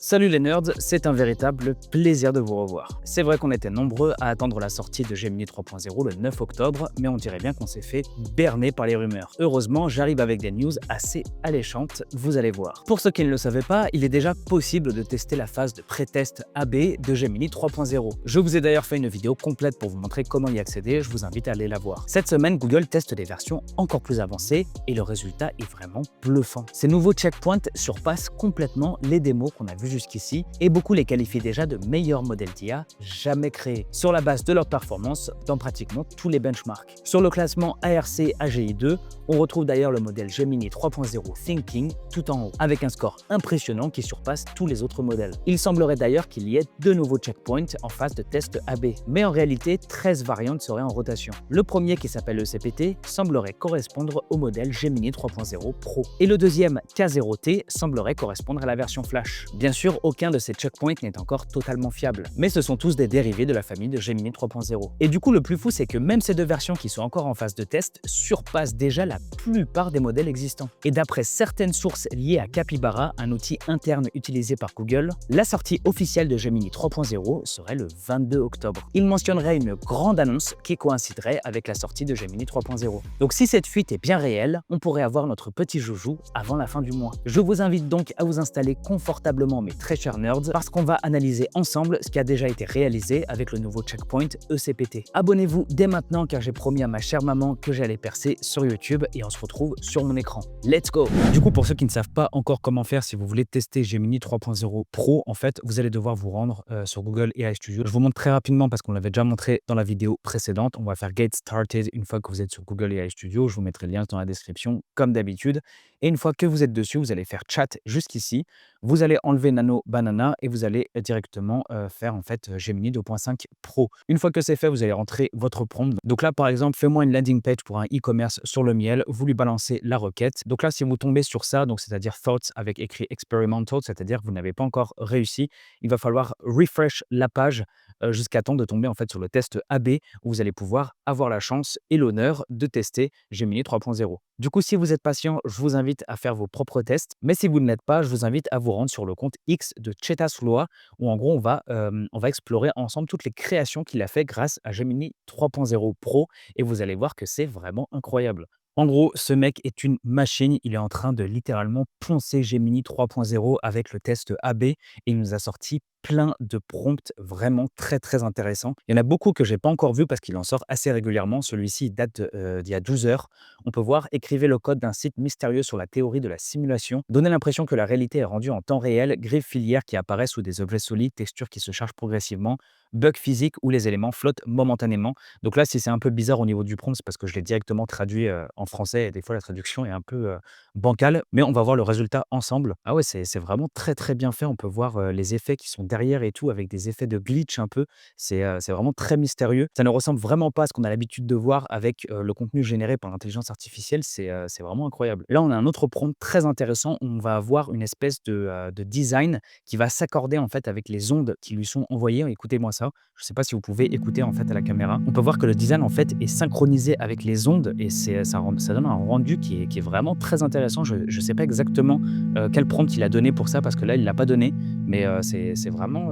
Salut les nerds, c'est un véritable plaisir de vous revoir. C'est vrai qu'on était nombreux à attendre la sortie de Gemini 3.0 le 9 octobre, mais on dirait bien qu'on s'est fait berner par les rumeurs. Heureusement, j'arrive avec des news assez alléchantes, vous allez voir. Pour ceux qui ne le savaient pas, il est déjà possible de tester la phase de pré-test AB de Gemini 3.0. Je vous ai d'ailleurs fait une vidéo complète pour vous montrer comment y accéder, je vous invite à aller la voir. Cette semaine, Google teste des versions encore plus avancées et le résultat est vraiment bluffant. Ces nouveaux checkpoints surpassent complètement les démos qu'on a vues jusqu'ici et beaucoup les qualifient déjà de meilleurs modèles d'IA jamais créés, sur la base de leur performance dans pratiquement tous les benchmarks. Sur le classement ARC AGI2, on retrouve d'ailleurs le modèle Gemini 3.0 Thinking tout en haut, avec un score impressionnant qui surpasse tous les autres modèles. Il semblerait d'ailleurs qu'il y ait deux nouveaux checkpoints en phase de test AB, mais en réalité 13 variantes seraient en rotation. Le premier, qui s'appelle le CPT, semblerait correspondre au modèle Gemini 3.0 Pro, et le deuxième, K0T, semblerait correspondre à la version Flash. Bien sûr, aucun de ces checkpoints n'est encore totalement fiable, mais ce sont tous des dérivés de la famille de Gemini 3.0. Et du coup, le plus fou, c'est que même ces deux versions qui sont encore en phase de test surpassent déjà la plupart des modèles existants. Et d'après certaines sources liées à Capybara, un outil interne utilisé par Google, la sortie officielle de Gemini 3.0 serait le 22 octobre. Il mentionnerait une grande annonce qui coïnciderait avec la sortie de Gemini 3.0. Donc si cette fuite est bien réelle, on pourrait avoir notre petit joujou avant la fin du mois. Je vous invite donc à vous installer confortablement, mes très chers nerds, parce qu'on va analyser ensemble ce qui a déjà été réalisé avec le nouveau checkpoint ECPT. Abonnez-vous dès maintenant car j'ai promis à ma chère maman que j'allais percer sur YouTube et on se retrouve sur mon écran. Let's go! Du coup, pour ceux qui ne savent pas encore comment faire si vous voulez tester Gemini 3.0 Pro, en fait, vous allez devoir vous rendre sur Google AI Studio. Je vous montre très rapidement parce qu'on l'avait déjà montré dans la vidéo précédente. On va faire Get Started une fois que vous êtes sur Google AI Studio. Je vous mettrai le lien dans la description comme d'habitude. Et une fois que vous êtes dessus, vous allez faire Chat jusqu'ici. Vous allez enlever Nano Banana et vous allez directement faire en fait Gemini 2.5 Pro. Une fois que c'est fait, vous allez rentrer votre prompt. Donc là, par exemple, fais-moi une landing page pour un e-commerce sur le miel. Vous lui balancez la requête. Donc là, si vous tombez sur ça, donc c'est-à-dire Thoughts avec écrit Experimental, c'est-à-dire que vous n'avez pas encore réussi, il va falloir refresh la page jusqu'à temps de tomber en fait sur le test AB où vous allez pouvoir avoir la chance et l'honneur de tester Gemini 3.0. Du coup, si vous êtes patient, je vous invite à faire vos propres tests. Mais si vous ne l'êtes pas, je vous invite à vous rendre sur le compte X de Chetasloa, où en gros, on va explorer ensemble toutes les créations qu'il a fait grâce à Gemini 3.0 Pro. Et vous allez voir que c'est vraiment incroyable. En gros, ce mec est une machine. Il est en train de littéralement poncer Gemini 3.0 avec le test AB et il nous a sorti plein de prompts vraiment très très intéressants. Il y en a beaucoup que j'ai pas encore vu parce qu'il en sort assez régulièrement. Celui-ci il date d'il y a 12 heures. On peut voir: écrivez le code d'un site mystérieux sur la théorie de la simulation. Donnez l'impression que la réalité est rendue en temps réel. Griffes filières qui apparaissent sous des objets solides, textures qui se chargent progressivement, bugs physiques où les éléments flottent momentanément. Donc là, si c'est un peu bizarre au niveau du prompt, c'est parce que je l'ai directement traduit en français et des fois la traduction est un peu bancale, mais on va voir le résultat ensemble. Ah ouais, c'est vraiment très très bien fait. On peut voir les effets qui sont derrière et tout, avec des effets de glitch un peu. C'est vraiment très mystérieux. Ça ne ressemble vraiment pas à ce qu'on a l'habitude de voir avec le contenu généré par l'intelligence artificielle. C'est vraiment incroyable. Là, on a un autre prompt très intéressant. On va avoir une espèce de design qui va s'accorder en fait avec les ondes qui lui sont envoyées. Écoutez-moi ça. Je ne sais pas si vous pouvez écouter en fait à la caméra. On peut voir que le design en fait est synchronisé avec les ondes et ça donne un rendu qui est vraiment très intéressant. Je ne sais pas exactement quel prompt il a donné pour ça parce que là il l'a pas donné, mais c'est vraiment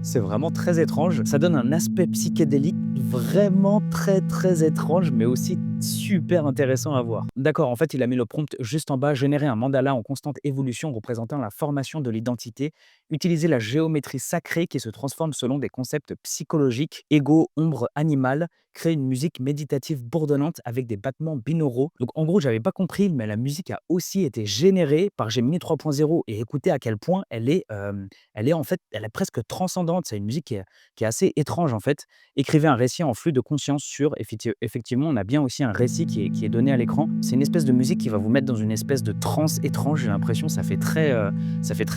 c'est vraiment très étrange. Ça donne un aspect psychédélique vraiment très très étrange, mais aussi super intéressant à voir. D'accord, en fait il a mis le prompt juste en bas: générer un mandala en constante évolution représentant la formation de l'identité, utiliser la géométrie sacrée qui se transforme selon des concepts psychologiques, ego, ombre, animal, créer une musique méditative bourdonnante avec des battements binauraux. Donc en gros, j'avais pas compris, mais la musique a aussi été générée par Gemini 3.0 et écoutez à quel point elle est en fait, elle est presque transcendante. C'est une musique qui est assez étrange en fait. Écrivez un récit en flux de conscience sur, effectivement, on a bien aussi un récit qui est donné à l'écran. C'est une espèce de musique qui va vous mettre dans une espèce de transe étrange. J'ai l'impression, ça fait très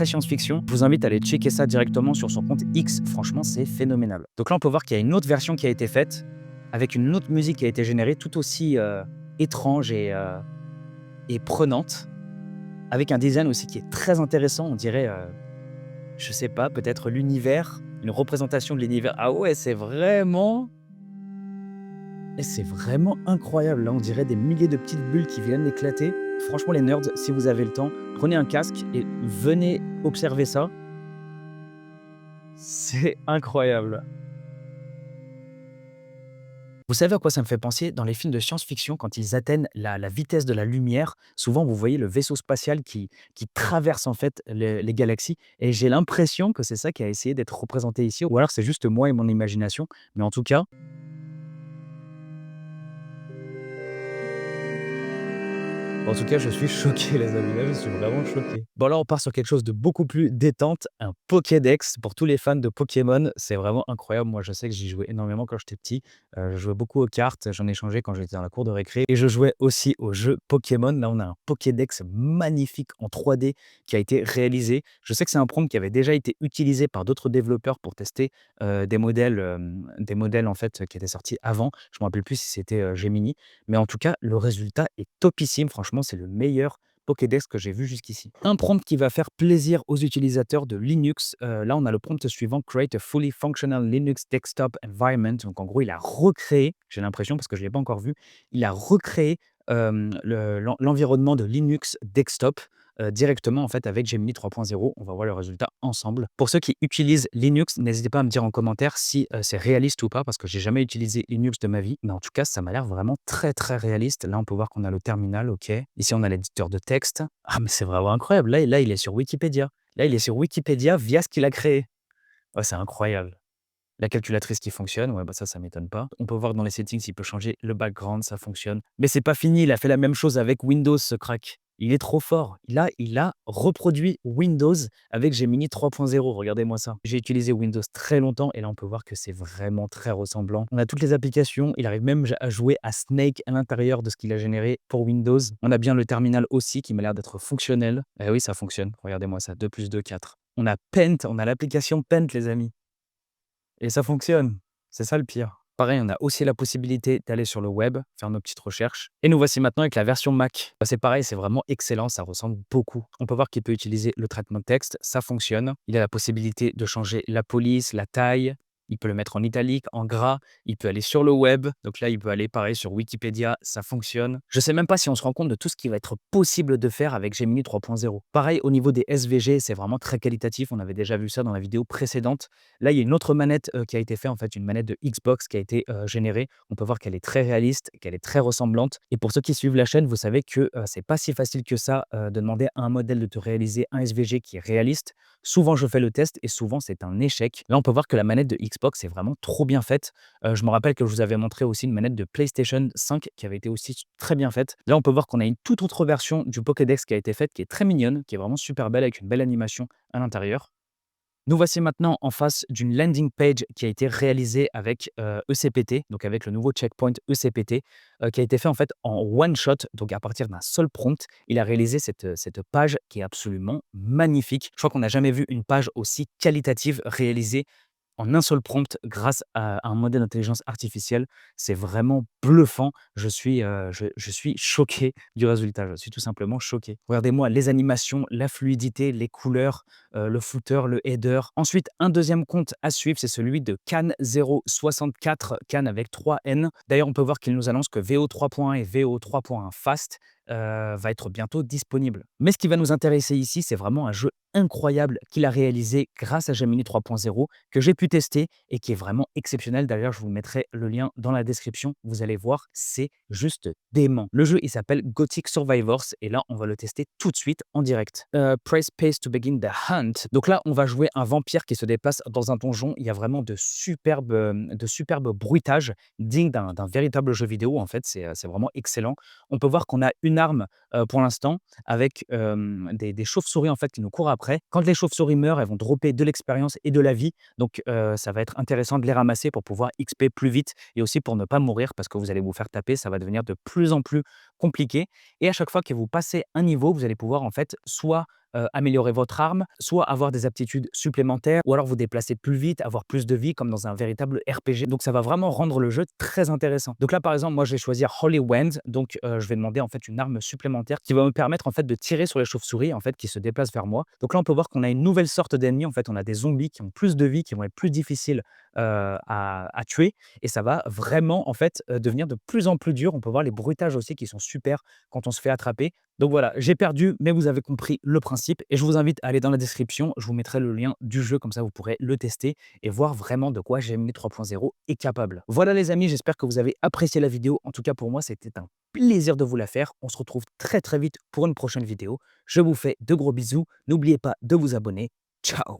science-fiction. Je vous invite à aller checker ça directement sur son compte X. Franchement, c'est phénoménal. Donc là, on peut voir qu'il y a une autre version qui a été faite avec une autre musique qui a été générée, tout aussi étrange et prenante, avec un design aussi qui est très intéressant. On dirait, je sais pas, peut-être l'univers, une représentation de l'univers. Ah ouais, c'est vraiment incroyable. Là, on dirait des milliers de petites bulles qui viennent d'éclater. Franchement, les nerds, si vous avez le temps, prenez un casque et venez observer ça. C'est incroyable. Vous savez à quoi ça me fait penser? Dans les films de science-fiction, quand ils atteignent la vitesse de la lumière, souvent vous voyez le vaisseau spatial qui traverse en fait les galaxies et j'ai l'impression que c'est ça qui a essayé d'être représenté ici ou alors c'est juste moi et mon imagination, mais en tout cas je suis choqué les amis, là je suis vraiment choqué. Bon là on part sur quelque chose de beaucoup plus détente, un Pokédex pour tous les fans de Pokémon, c'est vraiment incroyable. Moi je sais que j'y jouais énormément quand j'étais petit, je jouais beaucoup aux cartes, j'en ai changé quand j'étais dans la cour de récré et je jouais aussi aux jeux Pokémon. Là on a un Pokédex magnifique en 3D qui a été réalisé. Je sais que c'est un prompt qui avait déjà été utilisé par d'autres développeurs pour tester, des modèles en fait, qui étaient sortis avant. Je me rappelle plus si c'était, Gemini. Mais en tout cas, le résultat est topissime. Franchement, c'est le meilleur Pokédex que j'ai vu jusqu'ici. Un prompt qui va faire plaisir aux utilisateurs de Linux. Là, on a le prompt suivant: Create a fully functional Linux desktop environment. Donc, en gros, il a recréé, j'ai l'impression, parce que je ne l'ai pas encore vu, il a recréé l'environnement de Linux desktop directement en fait avec Gemini 3.0. On va voir le résultat ensemble. Pour ceux qui utilisent Linux, n'hésitez pas à me dire en commentaire si c'est réaliste ou pas, parce que j'ai jamais utilisé Linux de ma vie. Mais en tout cas, ça m'a l'air vraiment très très réaliste. Là, on peut voir qu'on a le terminal, ok. Ici, on a l'éditeur de texte. Ah, mais c'est vraiment incroyable. Là, il est sur Wikipédia. Là, il est sur Wikipédia via ce qu'il a créé. Ouais, c'est incroyable. La calculatrice qui fonctionne, ouais, bah ça m'étonne pas. On peut voir dans les settings s'il peut changer le background, ça fonctionne. Mais c'est pas fini, il a fait la même chose avec Windows, ce crack. Il est trop fort. Il a reproduit Windows avec Gemini 3.0. Regardez-moi ça. J'ai utilisé Windows très longtemps et là, on peut voir que c'est vraiment très ressemblant. On a toutes les applications. Il arrive même à jouer à Snake à l'intérieur de ce qu'il a généré pour Windows. On a bien le terminal aussi qui m'a l'air d'être fonctionnel. Eh oui, ça fonctionne. Regardez-moi ça. 2 plus 2, 4. On a Paint, on a l'application Paint, les amis. Et ça fonctionne. C'est ça le pire. Pareil, on a aussi la possibilité d'aller sur le web, faire nos petites recherches. Et nous voici maintenant avec la version Mac. Bah, c'est pareil, c'est vraiment excellent, ça ressemble beaucoup. On peut voir qu'il peut utiliser le traitement de texte, ça fonctionne. Il a la possibilité de changer la police, la taille. Il peut le mettre en italique, en gras. Il peut aller sur le web. Donc là, il peut aller pareil sur Wikipédia, ça fonctionne. Je sais même pas si on se rend compte de tout ce qui va être possible de faire avec Gemini 3.0. Pareil, au niveau des SVG, c'est vraiment très qualitatif. On avait déjà vu ça dans la vidéo précédente. Là, il y a une autre manette qui a été faite, en fait, une manette de Xbox qui a été générée. On peut voir qu'elle est très réaliste, qu'elle est très ressemblante. Et pour ceux qui suivent la chaîne, vous savez que c'est pas si facile que ça de demander à un modèle de te réaliser un SVG qui est réaliste. Souvent, je fais le test et souvent, c'est un échec. Là, on peut voir que la manette de Xbox est vraiment trop bien faite. Je me rappelle que je vous avais montré aussi une manette de PlayStation 5 qui avait été aussi très bien faite. Là, on peut voir qu'on a une toute autre version du Pokédex qui a été faite, qui est très mignonne, qui est vraiment super belle avec une belle animation à l'intérieur. Nous voici maintenant en face d'une landing page qui a été réalisée avec ECPT, donc avec le nouveau checkpoint ECPT, qui a été fait en fait en one shot, donc à partir d'un seul prompt. Il a réalisé cette page qui est absolument magnifique. Je crois qu'on n'a jamais vu une page aussi qualitative réalisée en un seul prompt grâce à un modèle d'intelligence artificielle. C'est vraiment bluffant. Je suis choqué du résultat. Je suis tout simplement choqué. Regardez-moi les animations, la fluidité, les couleurs, le footer, le header. Ensuite, un deuxième compte à suivre, c'est celui de Can064, Can avec 3 N. D'ailleurs, on peut voir qu'il nous annonce que VO 3.1 et VO 3.1 Fast va être bientôt disponible. Mais ce qui va nous intéresser ici, c'est vraiment un jeu incroyable qu'il a réalisé grâce à Gemini 3.0 que j'ai pu tester et qui est vraiment exceptionnel. D'ailleurs, je vous mettrai le lien dans la description. Vous allez voir, c'est juste dément. Le jeu, il s'appelle Gothic Survivors et là, on va le tester tout de suite en direct. Press Pace to begin the hunt. Donc là, on va jouer un vampire qui se déplace dans un donjon. Il y a vraiment de superbes bruitages dignes d'un véritable jeu vidéo. En fait, c'est vraiment excellent. On peut voir qu'on a une arme pour l'instant avec des chauves-souris en fait qui nous courent après. Quand les chauves-souris meurent, elles vont dropper de l'expérience et de la vie. Donc ça va être intéressant de les ramasser pour pouvoir XP plus vite et aussi pour ne pas mourir parce que vous allez vous faire taper. Ça va devenir de plus en plus compliqué. Et à chaque fois que vous passez un niveau, vous allez pouvoir en fait soit améliorer votre arme, soit avoir des aptitudes supplémentaires, ou alors vous déplacer plus vite, avoir plus de vie, comme dans un véritable RPG. Donc ça va vraiment rendre le jeu très intéressant. Donc là, par exemple, moi, je vais choisir Holy Wand. Donc je vais demander en fait une arme supplémentaire qui va me permettre en fait de tirer sur les chauves-souris en fait qui se déplacent vers moi. Donc là, on peut voir qu'on a une nouvelle sorte d'ennemi. En fait, on a des zombies qui ont plus de vie, qui vont être plus difficiles à tuer, et ça va vraiment en fait devenir de plus en plus dur. On peut voir les bruitages aussi qui sont super quand on se fait attraper. Donc voilà, j'ai perdu, mais vous avez compris le principe. principe et je vous invite à aller dans la description. Je vous mettrai le lien du jeu, comme ça vous pourrez le tester et voir vraiment de quoi Gemini 3.0 est capable. Voilà les amis, j'espère que vous avez apprécié la vidéo. En tout cas pour moi, c'était un plaisir de vous la faire. On se retrouve très très vite pour une prochaine vidéo. Je vous fais de gros bisous. N'oubliez pas de vous abonner. Ciao!